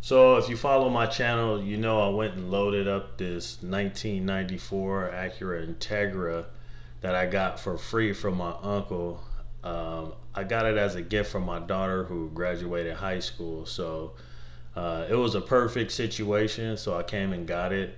So if you follow my channel, you know I went and loaded up this 1994 Acura Integra that I got for free from my uncle. I got it as a gift from my daughter who graduated high school. So it was a perfect situation. So I came and got it.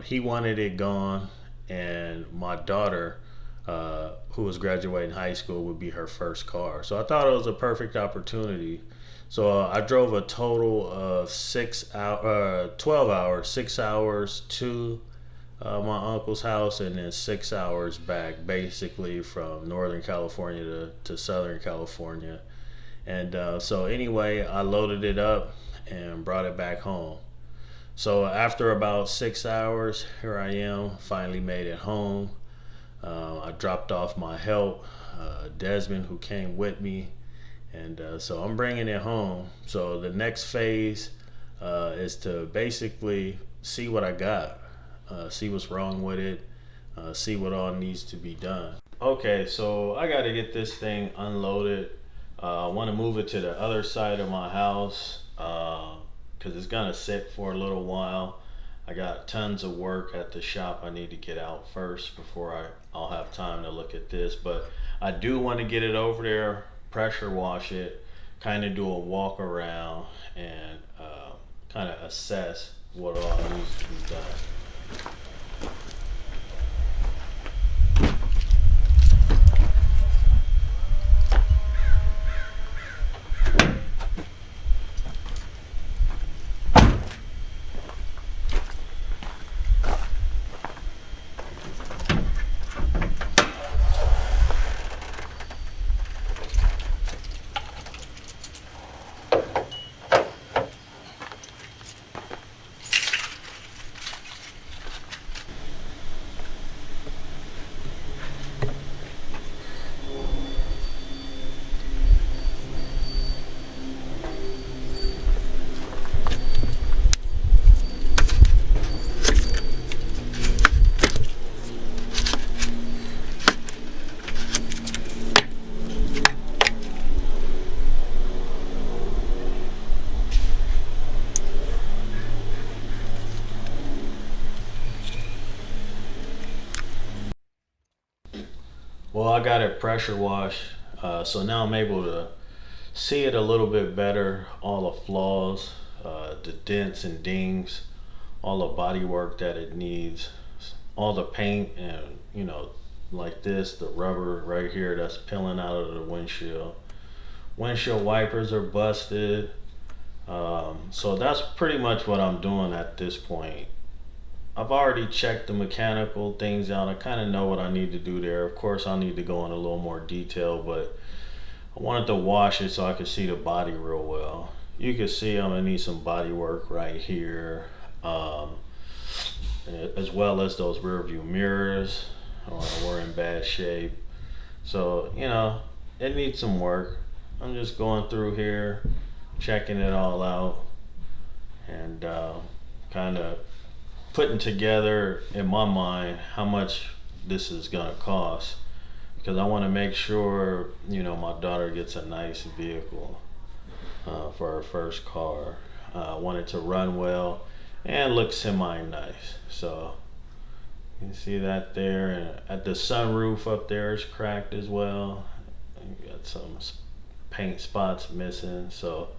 He wanted it gone, and my daughter, who was graduating high school, would be her first car. So I thought it was a perfect opportunity. So I drove a total of 12 hours, 6 hours to my uncle's house, and then 6 hours back, basically from Northern California to Southern California. And so anyway, I loaded it up and brought it back home. So after about 6 hours, here I am, finally made it home. I dropped off my help, Desmond, who came with me, and so I'm bringing it home. So the next phase is to basically see what I got, see what's wrong with it, see what all needs to be done. Okay, so I got to get this thing unloaded. I want to move it to the other side of my house because it's gonna sit for a little while. I got tons of work at the shop I need to get out first before I'll have time to look at this, but I do want to get it over there, pressure wash it, kind of do a walk around, and kind of assess what all needs to be done. Well, I got it pressure washed, so now I'm able to see it a little bit better, all the flaws, the dents and dings, all the body work that it needs, all the paint, and like this, the rubber right here that's peeling out of the windshield. Windshield wipers are busted. So that's pretty much what I'm doing at this point. I've already checked the mechanical things out. I kind of know what I need to do there. Of course, I'll need to go in a little more detail, but I wanted to wash it so I could see the body real well. You can see I'm gonna need some body work right here, as well as those rear view mirrors. We're in bad shape. So, it needs some work. I'm just going through here, checking it all out, and kind of putting together in my mind how much this is gonna cost, because I want to make sure my daughter gets a nice vehicle for her first car. I want it to run well and look semi-nice. So you can see that there, and at the sunroof up there is cracked as well. You got some paint spots missing, so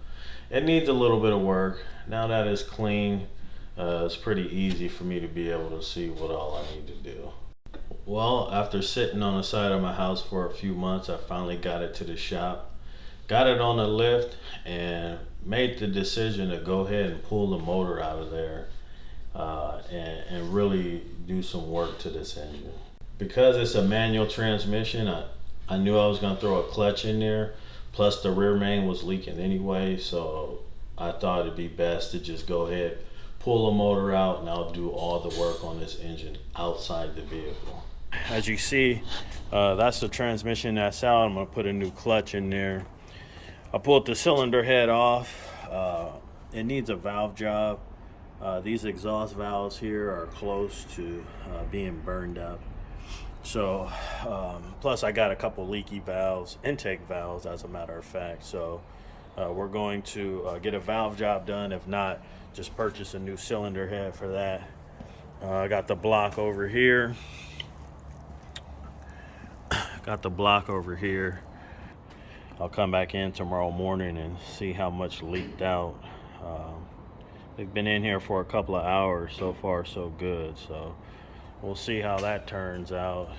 it needs a little bit of work. Now that it's clean, it's pretty easy for me to be able to see what all I need to do. Well, after sitting on the side of my house for a few months, I finally got it to the shop, got it on the lift, and made the decision to go ahead and pull the motor out of there and really do some work to this engine. Because it's a manual transmission, I knew I was going to throw a clutch in there, plus the rear main was leaking anyway, so I thought it'd be best to just go ahead, pull the motor out, and I'll do all the work on this engine outside the vehicle. As you see, that's the transmission that's out. I'm going to put a new clutch in there. I pulled the cylinder head off. It needs a valve job. These exhaust valves here are close to being burned up. So, plus I got a couple leaky valves, intake valves as a matter of fact. So We're going to get a valve job done. If not, just purchase a new cylinder head for that. I got the block over here. I'll come back in tomorrow morning and see how much leaked out. They've been in here for a couple of hours. So far so good, so we'll see how that turns out.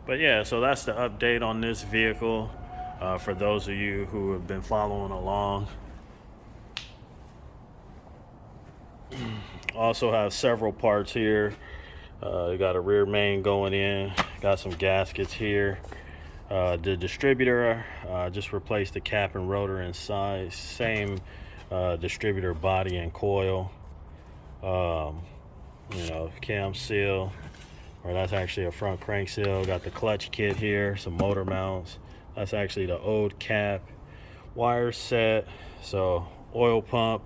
But yeah, so that's the update on this vehicle. For those of you who have been following along, also have several parts here. You got a rear main going in, got some gaskets here. The distributor, just replaced the cap and rotor inside. Same distributor body and coil. Cam seal, or that's actually a front crank seal. Got the clutch kit here, some motor mounts. That's actually the old cap. Wire set, so oil pump.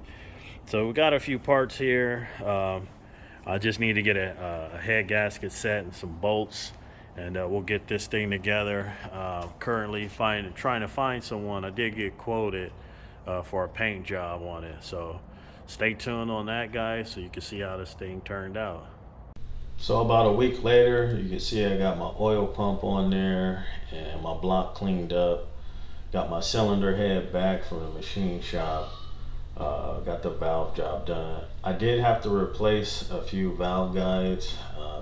So we got a few parts here. I just need to get a head gasket set and some bolts, and we'll get this thing together. Currently trying to find someone. I did get quoted for a paint job on it, so stay tuned on that, guys, so you can see how this thing turned out. So about a week later, you can see I got my oil pump on there and my block cleaned up. Got my cylinder head back from the machine shop. Got the valve job done. I did have to replace a few valve guides.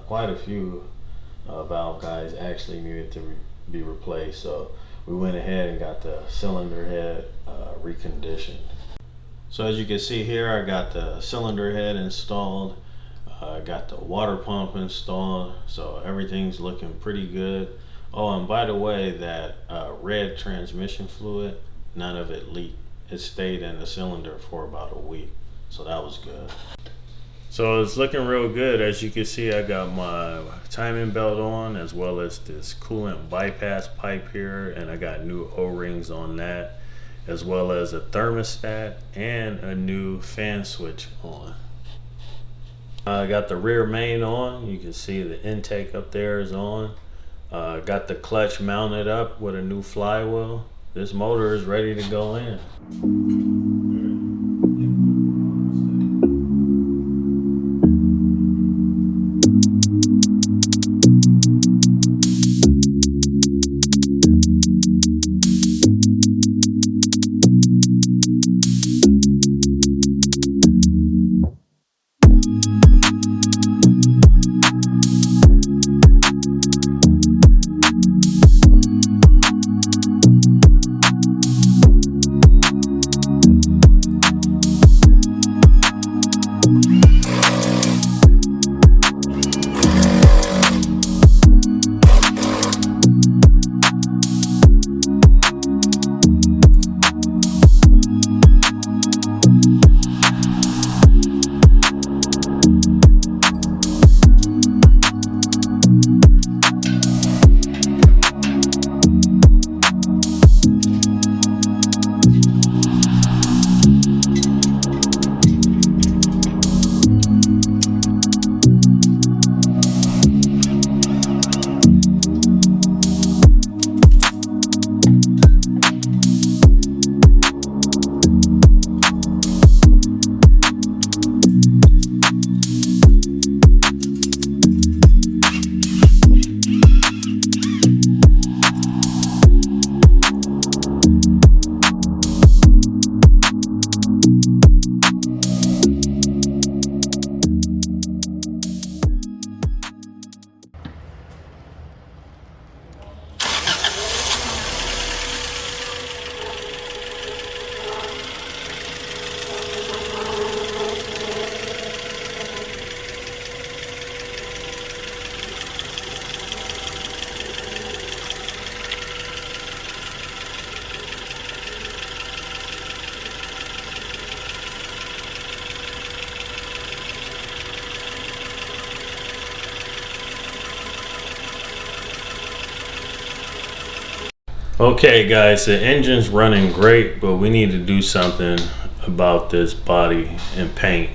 Quite a few valve guides actually needed to be replaced, so we went ahead and got the cylinder head reconditioned. So as you can see here, I got the cylinder head installed. I got the water pump installed, so everything's looking pretty good. Oh, and by the way, that red transmission fluid, none of it leaked. It stayed in the cylinder for about a week, so that was good. So it's looking real good. As you can see, I got my timing belt on, as well as this coolant bypass pipe here, and I got new O-rings on that, as well as a thermostat and a new fan switch on. I got the rear main on. You can see the intake up there is on. Got the clutch mounted up with a new flywheel. This motor is ready to go in. Okay guys, the engine's running great, but we need to do something about this body and paint.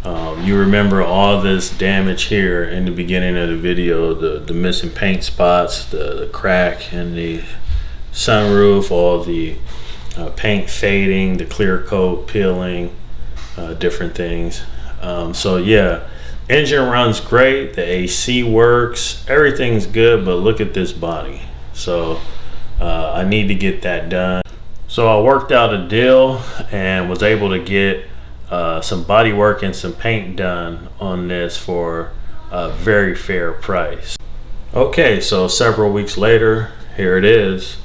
You remember all this damage here in the beginning of the video, the missing paint spots, the crack in the sunroof, all the paint fading, the clear coat peeling, different things. So yeah, engine runs great, the AC works, everything's good, but look at this body. So I need to get that done. So I worked out a deal and was able to get some body work and some paint done on this for a very fair price. Okay, so several weeks later, here it is.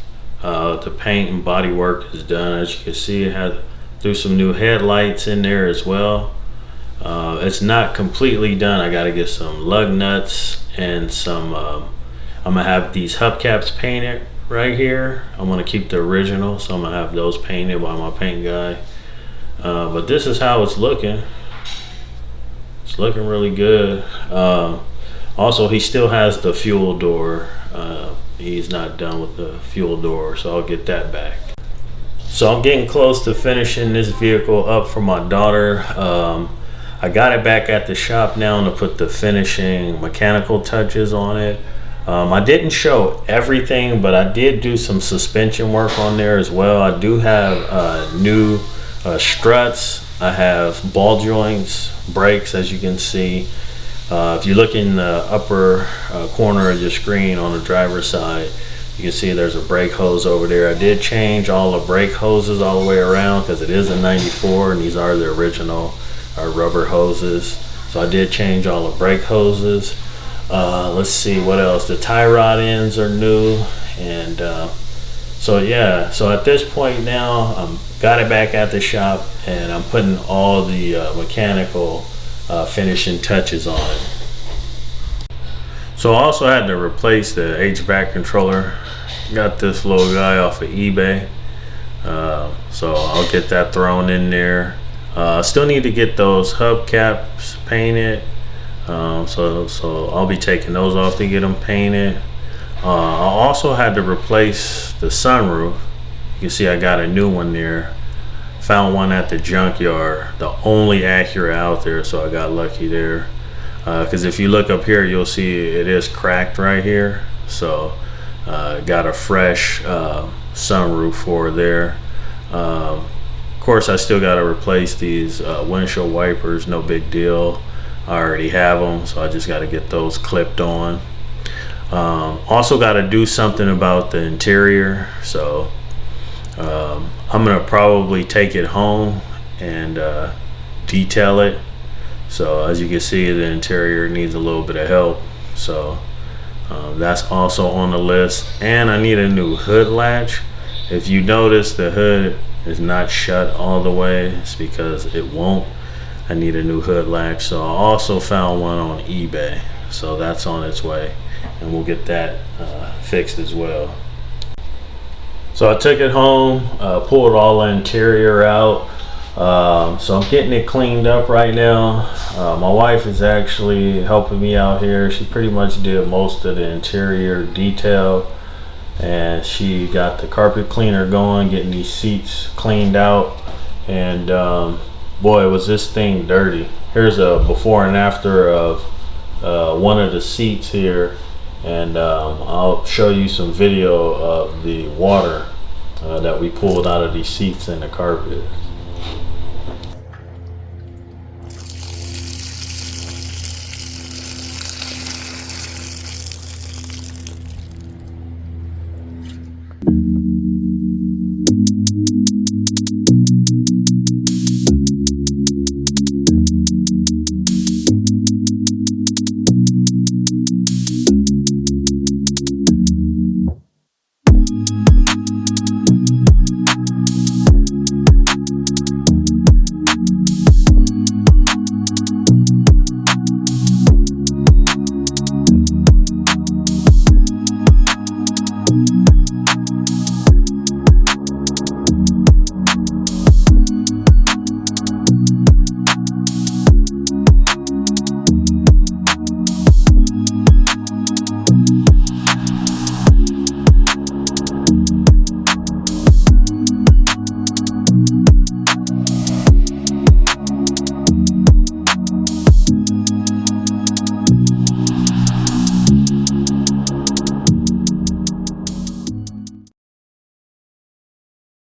The paint and body work is done. As you can see, it has threw some new headlights in there as well. It's not completely done. I got to get some lug nuts and some I'm gonna have these hubcaps painted right here. I'm gonna keep the original, so I'm gonna have those painted by my paint guy. But this is how it's looking. It's looking really good. Also, he still has the fuel door. He's not done with the fuel door, so I'll get that back. So I'm getting close to finishing this vehicle up for my daughter. I got it back at the shop now to put the finishing mechanical touches on it. I didn't show everything, but I did do some suspension work on there as well. I do have new struts. I have ball joints, brakes, as you can see. If you look in the upper corner of your screen on the driver's side, you can see there's a brake hose over there. I did change all the brake hoses all the way around because it is a 94 and these are the original rubber hoses. So I did change all the brake hoses. Let's see what else. The tie rod ends are new, and so yeah. So at this point now, got it back at the shop, and I'm putting all the mechanical finishing touches on it. So I also had to replace the HVAC controller. Got this little guy off of eBay, so I'll get that thrown in there. Still need to get those hubcaps painted. So I'll be taking those off to get them painted. I also had to replace the sunroof. You can see I got a new one there. Found one at the junkyard, the only Acura out there, so I got lucky there. Because if you look up here, you'll see it is cracked right here. So got a fresh sunroof for there. Of course, I still got to replace these windshield wipers. No big deal. I already have them, so I just got to get those clipped on. Also got to do something about the interior, so I'm gonna probably take it home and detail it. So as you can see, the interior needs a little bit of help, so that's also on the list. And I need a new hood latch. If you notice, the hood is not shut all the way. It's because it won't. I need a new hood latch. So I also found one on eBay, so that's on its way, and we'll get that fixed as well. So I took it home, pulled all the interior out. So I'm getting it cleaned up right now. My wife is actually helping me out here. She pretty much did most of the interior detail, and she got the carpet cleaner going, getting these seats cleaned out. And boy, was this thing dirty. Here's a before and after of one of the seats here, and I'll show you some video of the water that we pulled out of these seats in the carpet.